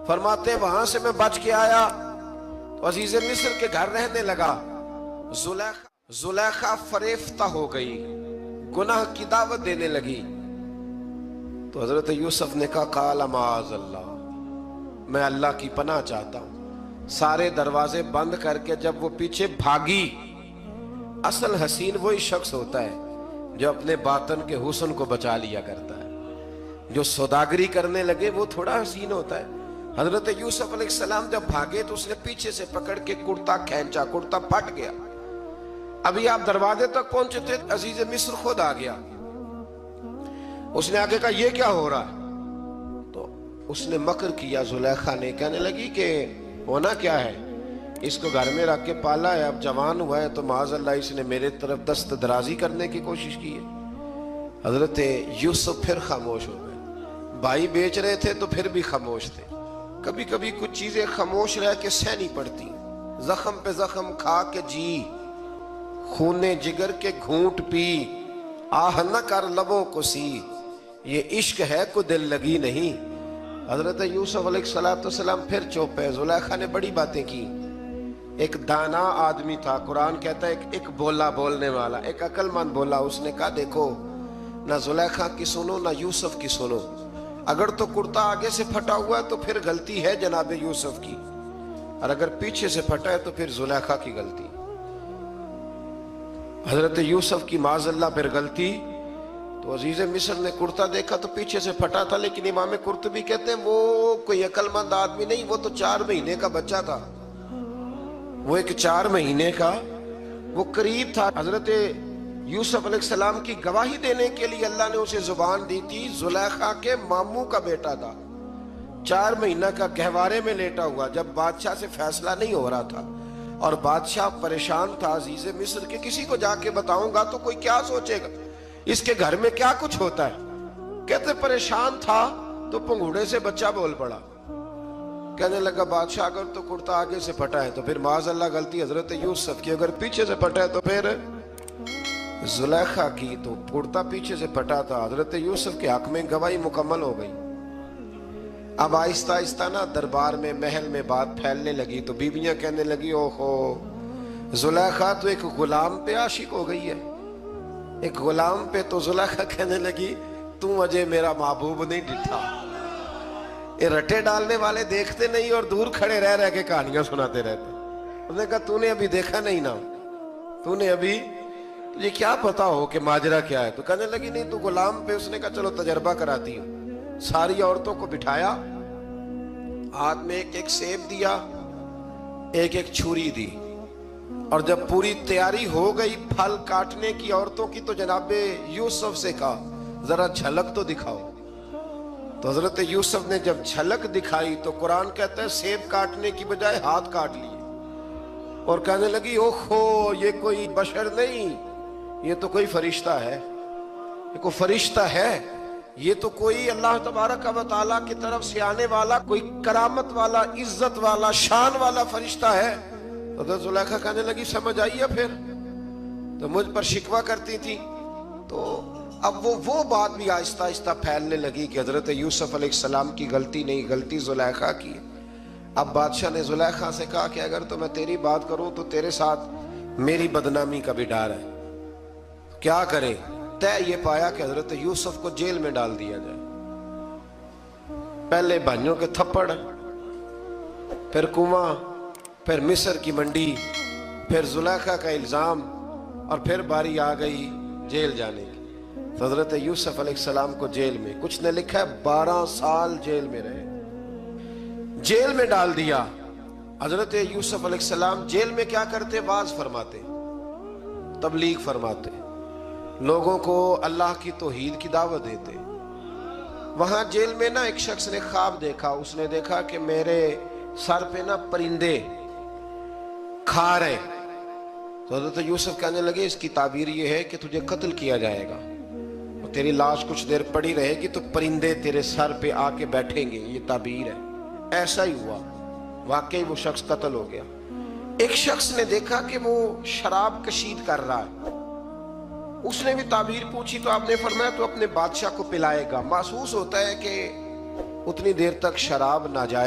فرماتے وہاں سے میں بچ کے آیا تو عزیز مصر کے گھر رہنے لگا. زلیخا فریفتہ ہو گئی، گناہ کی دعوت دینے لگی. تو حضرت یوسف نے کہا قال معاذ اللہ، میں اللہ کی پناہ چاہتا ہوں. سارے دروازے بند کر کے جب وہ پیچھے بھاگی، اصل حسین وہی شخص ہوتا ہے جو اپنے باطن کے حسن کو بچا لیا کرتا ہے. جو سوداگری کرنے لگے وہ تھوڑا حسین ہوتا ہے. حضرت یوسف علیہ السلام جب بھاگے تو اس نے پیچھے سے پکڑ کے کرتا کھینچا، کرتا پھٹ گیا. ابھی آپ دروازے تک پہنچے تھے، عزیز مصر خود آ گیا. اس نے آگے کہا یہ کیا ہو رہا ہے؟ تو اس نے مکر کیا. زلیخا نے کہنے لگی کہ ہونا کیا ہے، اس کو گھر میں رکھ کے پالا ہے، اب جوان ہوا ہے تو معاذ اللہ اس نے میرے طرف دست درازی کرنے کی کوشش کی ہے. حضرت یوسف پھر خاموش ہو گئے. بھائی بیچ رہے تھے تو پھر بھی خاموش تھے. کبھی کبھی کچھ چیزیں خاموش رہ کے سہنی پڑتی. زخم پہ زخم کھا کے جی، خون جگر کے گھونٹ پی، آہ نہ کر لبوں کو سی، یہ عشق ہے کو دل لگی نہیں. حضرت یوسف علیہ السلام پھر چوپ ہے. زلیخا نے بڑی باتیں کی. ایک دانا آدمی تھا، قرآن کہتا ہے ایک بولا بولنے والا، ایک عقل مند بولا. اس نے کہا دیکھو، نہ زلیخا کی سنو نہ یوسف کی سنو. اگر تو کرتا آگے سے پھٹا ہوا ہے تو پھر غلطی ہے جناب یوسف کی، اور اگر پیچھے سے پھٹا ہے تو پھر زلیخا کی غلطی. حضرت یوسف کی معاذ اللہ پھر غلطی. تو عزیز مصر نے کرتا دیکھا تو پیچھے سے پھٹا تھا، لیکن امام قرطبی کہتے ہیں وہ کوئی عقل مند آدمی نہیں، وہ تو 4 مہینے کا بچہ تھا. وہ ایک 4 مہینے کا وہ قریب تھا. حضرت یوسف علیہ السلام کی گواہی دینے کے لیے اللہ نے اسے زبان دی تھی. زلیخا کے ماموں کا بیٹا تھا، 4 مہینہ کا گہوارے میں لیٹا ہوا، جب بادشاہ سے فیصلہ نہیں ہو رہا تھا اور بادشاہ پریشان تھا عزیز مصر کے کسی کو جا کے بتاؤں گا تو کوئی کیا سوچے گا، اس کے گھر میں کیا کچھ ہوتا ہے. کہتے پریشان تھا تو پنگوڑے سے بچہ بول پڑا. کہنے لگا بادشاہ اگر تو کرتا آگے سے پھٹا ہے تو پھر معاذ اللہ غلطی حضرت یوسف کی، اگر پیچھے سے پھٹا ہے تو پھر زلیخا کی. تو کرتا پیچھے سے پھٹا تھا. حضرت یوسف کے حق میں گواہی مکمل ہو گئی. اب آہستہ آہستہ نا دربار میں محل میں بات پھیلنے لگی. تو بیویاں کہنے لگی اوہو، زلیخا تو ایک غلام پہ عاشق ہو گئی ہے. ایک غلام پہ. تو زلیخا کہنے لگی تم اجے میرا محبوب نہیں ڈٹھا. یہ رٹے ڈالنے والے دیکھتے نہیں اور دور کھڑے رہ رہ کے کہانیاں سناتے رہتے. انہوں نے کہا تو نے ابھی دیکھا نہیں نا، تو نے ابھی یہ کیا پتا ہو کہ ماجرا کیا ہے. تو کہنے لگی نہیں تو غلام پہ. اس نے کہا چلو تجربہ کراتی ہوں. ساری عورتوں کو بٹھایا، ہاتھ میں ایک ایک سیب دیا، ایک ایک چھری دی، اور جب پوری تیاری ہو گئی پھل کاٹنے کی عورتوں کی تو جناب یوسف سے کہا ذرا جھلک تو دکھاؤ. تو حضرت یوسف نے جب جھلک دکھائی تو قرآن کہتا ہے سیب کاٹنے کی بجائے ہاتھ کاٹ لیے، اور کہنے لگی اوہو یہ کوئی بشر نہیں، یہ تو کوئی فرشتہ ہے، یہ کوئی فرشتہ ہے، یہ تو کوئی اللہ تبارک و تعالیٰ کی طرف سے آنے والا کوئی کرامت والا عزت والا شان والا فرشتہ ہے. حضرت زلیخا کہنے لگی سمجھ آئی ہے پھر تو مجھ پر شکوہ کرتی تھی. تو اب وہ بات بھی آہستہ آہستہ پھیلنے لگی کہ حضرت یوسف علیہ السلام کی غلطی نہیں، غلطی زلیخا کی. اب بادشاہ نے زلیخا سے کہا کہ اگر تو میں تیری بات کروں تو تیرے ساتھ میری بدنامی کا بھی ڈر ہے، کیا کرے. طے یہ پایا کہ حضرت یوسف کو جیل میں ڈال دیا جائے. پہلے بھائیوں کے تھپڑ، پھر کنواں، پھر مصر کی منڈی، پھر زلیخا کا الزام، اور پھر باری آ گئی جیل جانے کی. تو حضرت یوسف علیہ السلام کو جیل میں، کچھ نے لکھا ہے 12 سال جیل میں رہے، جیل میں ڈال دیا. حضرت یوسف علیہ السلام جیل میں کیا کرتے؟ واعظ فرماتے، تبلیغ فرماتے، لوگوں کو اللہ کی توحید کی دعوت دیتے. وہاں جیل میں نا ایک شخص نے خواب دیکھا. اس نے دیکھا کہ میرے سر پہ نا پرندے کھا رہے. تو حضرت یوسف کہنے لگے اس کی تعبیر یہ ہے کہ تجھے قتل کیا جائے گا، اور تیری لاش کچھ دیر پڑی رہے گی تو پرندے تیرے سر پہ آ کے بیٹھیں گے، یہ تعبیر ہے. ایسا ہی ہوا، واقعی وہ شخص قتل ہو گیا. ایک شخص نے دیکھا کہ وہ شراب کشید کر رہا ہے. اس نے بھی تعبیر پوچھی تو آپ نے فرمایا تو اپنے بادشاہ کو پلائے گا. محسوس ہوتا ہے کہ اتنی دیر تک شراب ناجائز